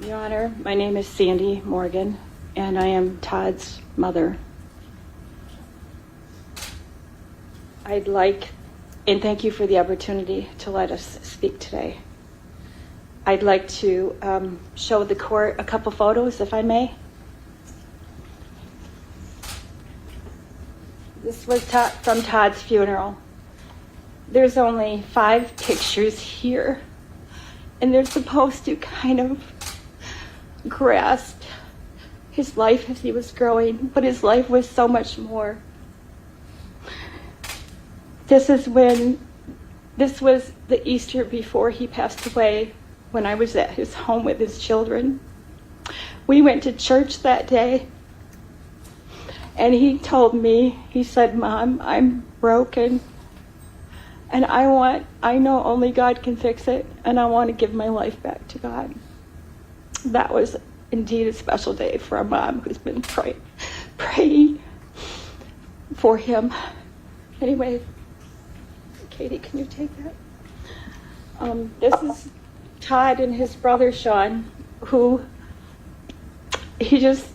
Your Honor, my name is Sandy Morgan, and I am Todd's mother. I'd like, and thank you for the opportunity to let us speak today. I'd like to show the court a couple photos, if I may. This was from Todd's funeral. There's only 5 pictures here, and they're supposed to kind of grasp his life as he was growing, but his life was so much more. This was the Easter before he passed away, when I was at his home with his children. We went to church that day, and he told me, he said, "Mom, I'm broken, and I know only God can fix it, and I want to give my life back to God." That was indeed a special day for a mom who's been praying for him. Anyway, Katie, can you take that? This is Todd and his brother Sean, who he just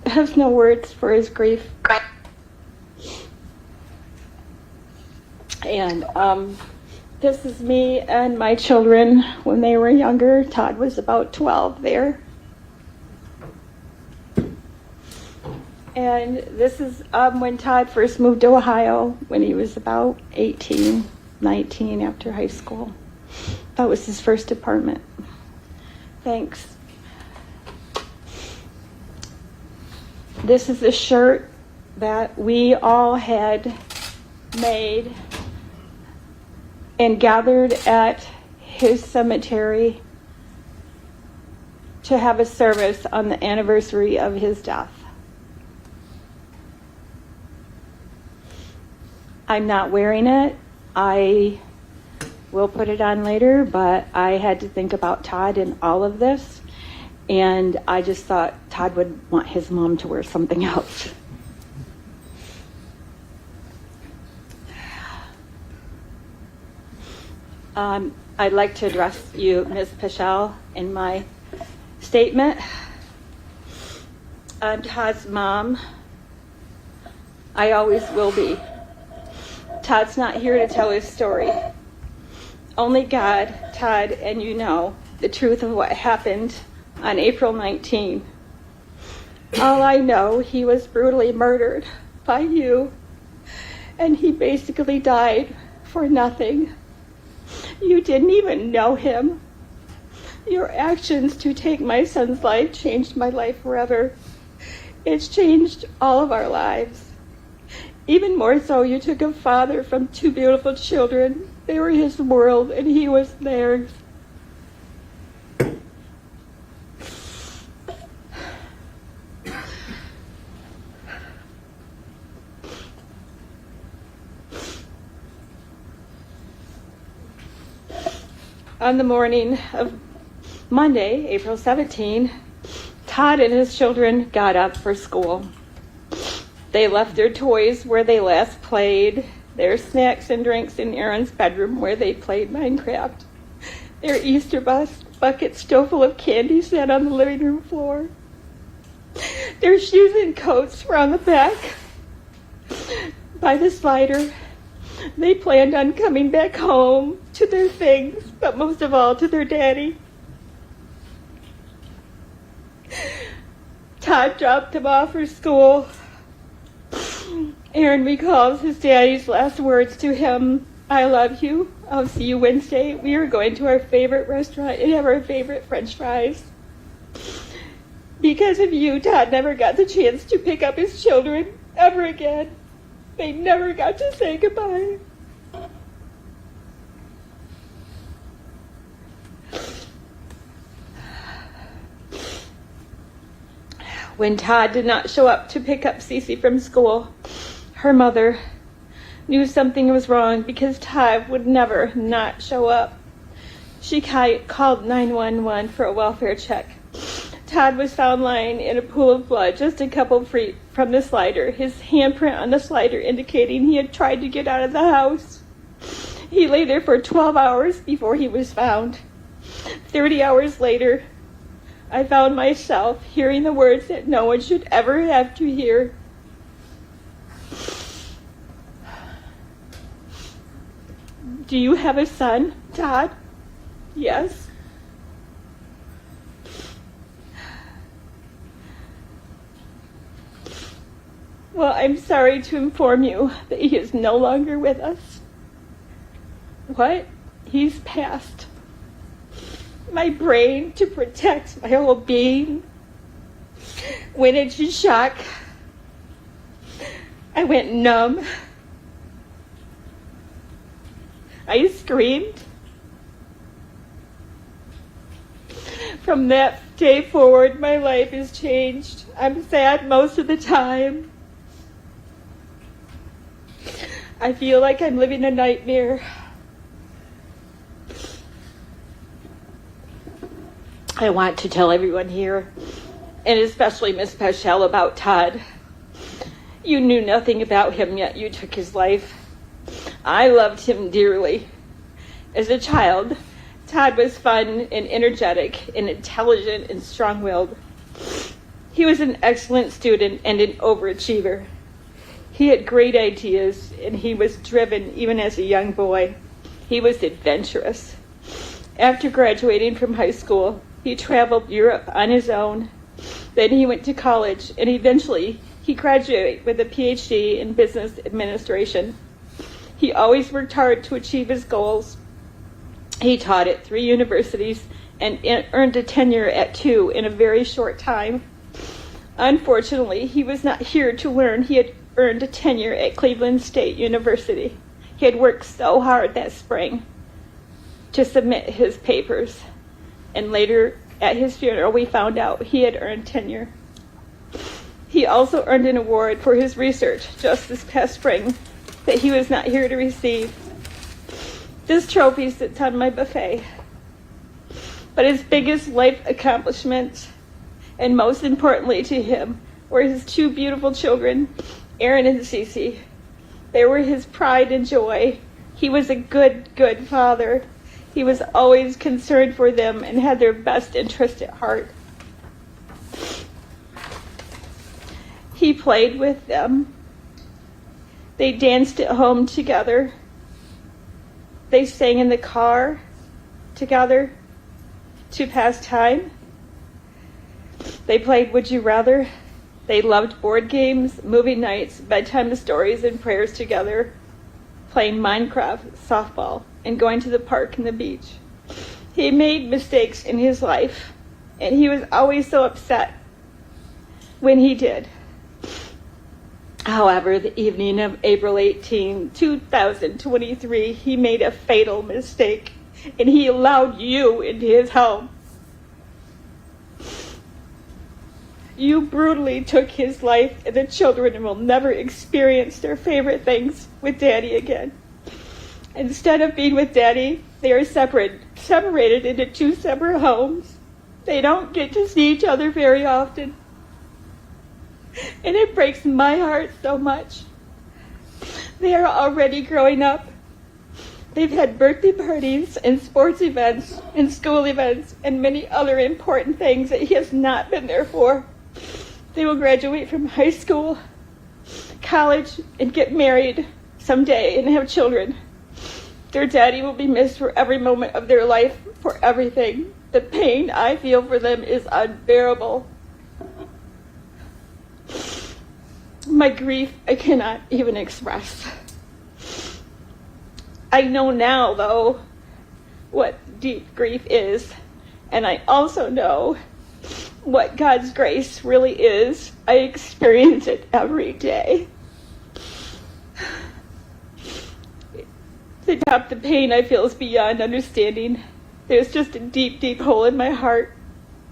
has no words for his grief. And this is me and my children when they were younger. Todd was about 12 there. And this is when Todd first moved to Ohio when he was about 18, 19 after high school. That was his first apartment. Thanks. This is a shirt that we all had made and gathered at his cemetery to have a service on the anniversary of his death. I'm not wearing it. I will put it on later, but I had to think about Todd in all of this, and I just thought Todd would want his mom to wear something else. I'd like to address you, Ms. Paschal, in my statement. I'm Todd's mom. I always will be. Todd's not here to tell his story. Only God, Todd, and you know the truth of what happened on April 19. All I know, he was brutally murdered by you, and he basically died for nothing. You didn't even know him. Your actions to take my son's life changed my life forever. It's changed all of our lives. Even more so, you took a father from 2 beautiful children. They were his world, and he was theirs. On the morning of Monday, April 17, Todd and his children got up for school. They left their toys where they last played, their snacks and drinks in Aaron's bedroom where they played Minecraft. Their Easter bucket still full of candy sat on the living room floor. Their shoes and coats were on the back by the slider. They planned on coming back home to their things, but most of all to their daddy. Todd dropped them off for school. Aaron recalls his daddy's last words to him: "I love you. I'll see you Wednesday. We are going to our favorite restaurant and have our favorite French fries." Because of you, Todd never got the chance to pick up his children ever again. They never got to say goodbye. When Todd did not show up to pick up Cece from school, her mother knew something was wrong because Todd would never not show up. She called 911 for a welfare check. Todd was found lying in a pool of blood just a couple feet from the slider, his handprint on the slider indicating he had tried to get out of the house. He lay there for 12 hours before he was found. 30 hours later, I found myself hearing the words that no one should ever have to hear. Do you have a son, Todd? Yes. Well, I'm sorry to inform you that he is no longer with us. What? He's passed. My brain, to protect my whole being, went into shock. I went numb. I screamed. From that day forward, my life has changed. I'm sad most of the time. I feel like I'm living a nightmare. I want to tell everyone here, and especially Miss Paschal, about Todd. You knew nothing about him, yet you took his life. I loved him dearly. As a child, Todd was fun and energetic and intelligent and strong-willed. He was an excellent student and an overachiever. He had great ideas, and he was driven even as a young boy. He was adventurous. After graduating from high school, he traveled Europe on his own. Then he went to college, and eventually he graduated with a PhD in business administration. He always worked hard to achieve his goals. He taught at 3 universities and earned a tenure at 2 in a very short time. Unfortunately, he was not here to learn he had earned a tenure at Cleveland State University. He had worked so hard that spring to submit his papers, and later at his funeral we found out he had earned tenure. He also earned an award for his research just this past spring that he was not here to receive. This trophy sits on my buffet. But his biggest life accomplishments, and most importantly to him, were his 2 beautiful children, Aaron and Cece. They were his pride and joy. He was a good father. He was always concerned for them and had their best interest at heart. He played with them. They danced at home together. They sang in the car together to pass time. They played Would You Rather. They loved board games, movie nights, bedtime stories, and prayers together, playing Minecraft, softball, and going to the park and the beach. He made mistakes in his life, and he was always so upset when he did. However, the evening of April 18, 2023, he made a fatal mistake, and he allowed you into his home. You brutally took his life, and the children will never experience their favorite things with Daddy again. Instead of being with Daddy, they are separated into 2 separate homes. They don't get to see each other very often. And it breaks my heart so much. They are already growing up. They've had birthday parties and sports events and school events and many other important things that he has not been there for. They will graduate from high school, college, and get married someday and have children. Their daddy will be missed for every moment of their life, for everything. The pain I feel for them is unbearable. My grief I cannot even express. I know now, though, what deep grief is, and I also know what God's grace really is. I experience it every day. To top the pain I feel is beyond understanding. There's just a deep, deep hole in my heart.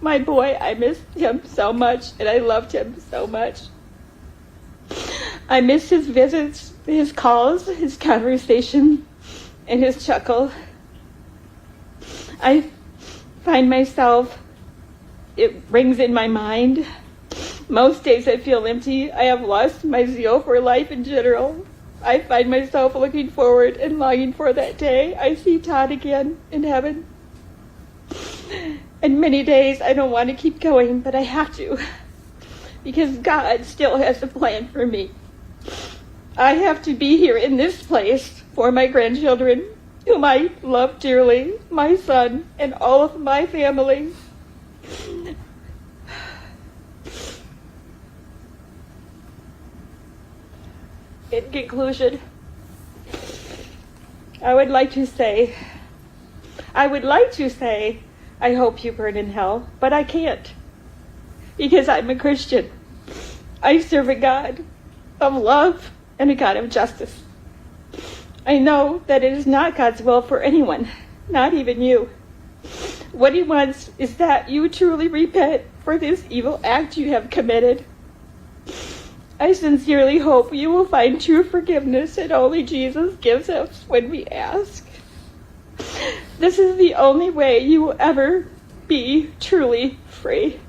My boy, I missed him so much, and I loved him so much. I miss his visits, his calls, his conversation, and his chuckle. I find myself, it rings in my mind. Most days I feel empty. I have lost my zeal for life in general. I find myself looking forward and longing for that day I see Todd again in heaven. And many days I don't want to keep going, but I have to, because God still has a plan for me. I have to be here in this place for my grandchildren, whom I love dearly, my son, and all of my family. In conclusion, I would like to say, I hope you burn in hell, but I can't, because I'm a Christian. I serve a God of love and a God of justice. I know that it is not God's will for anyone, not even you. What he wants is that you truly repent for this evil act you have committed. I sincerely hope you will find true forgiveness that only Jesus gives us when we ask. This is the only way you will ever be truly free.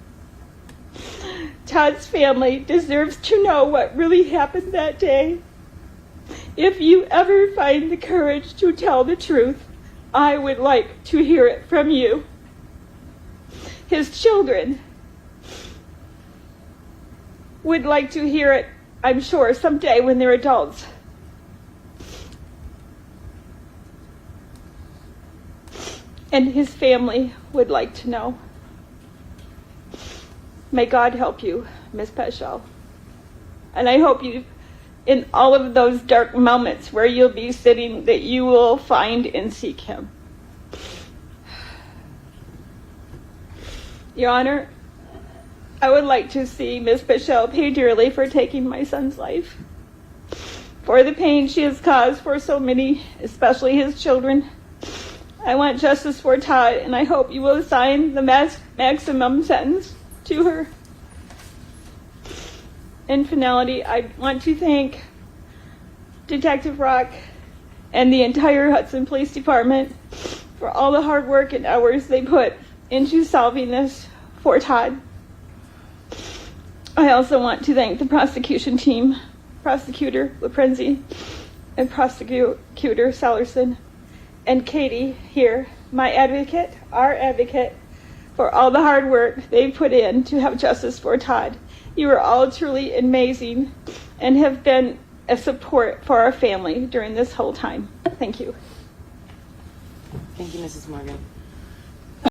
Todd's family deserves to know what really happened that day. If you ever find the courage to tell the truth, I would like to hear it from you. His children would like to hear it, I'm sure, someday when they're adults. And his family would like to know. May God help you, Ms. Paschal. And I hope you, in all of those dark moments where you'll be sitting, that you will find and seek him. Your Honor, I would like to see Ms. Paschal pay dearly for taking my son's life, for the pain she has caused for so many, especially his children. I want justice for Todd, and I hope you will assign the maximum sentence to her. In finality, I want to thank Detective Rock and the entire Hudson Police Department for all the hard work and hours they put into solving this for Todd. I also want to thank the prosecution team, Prosecutor Laprenzi and Prosecutor Sellerson, and Katie here, my advocate, our advocate, for all the hard work they've put in to have justice for Todd. You are all truly amazing and have been a support for our family during this whole time. Thank you. Thank you, Mrs. Morgan.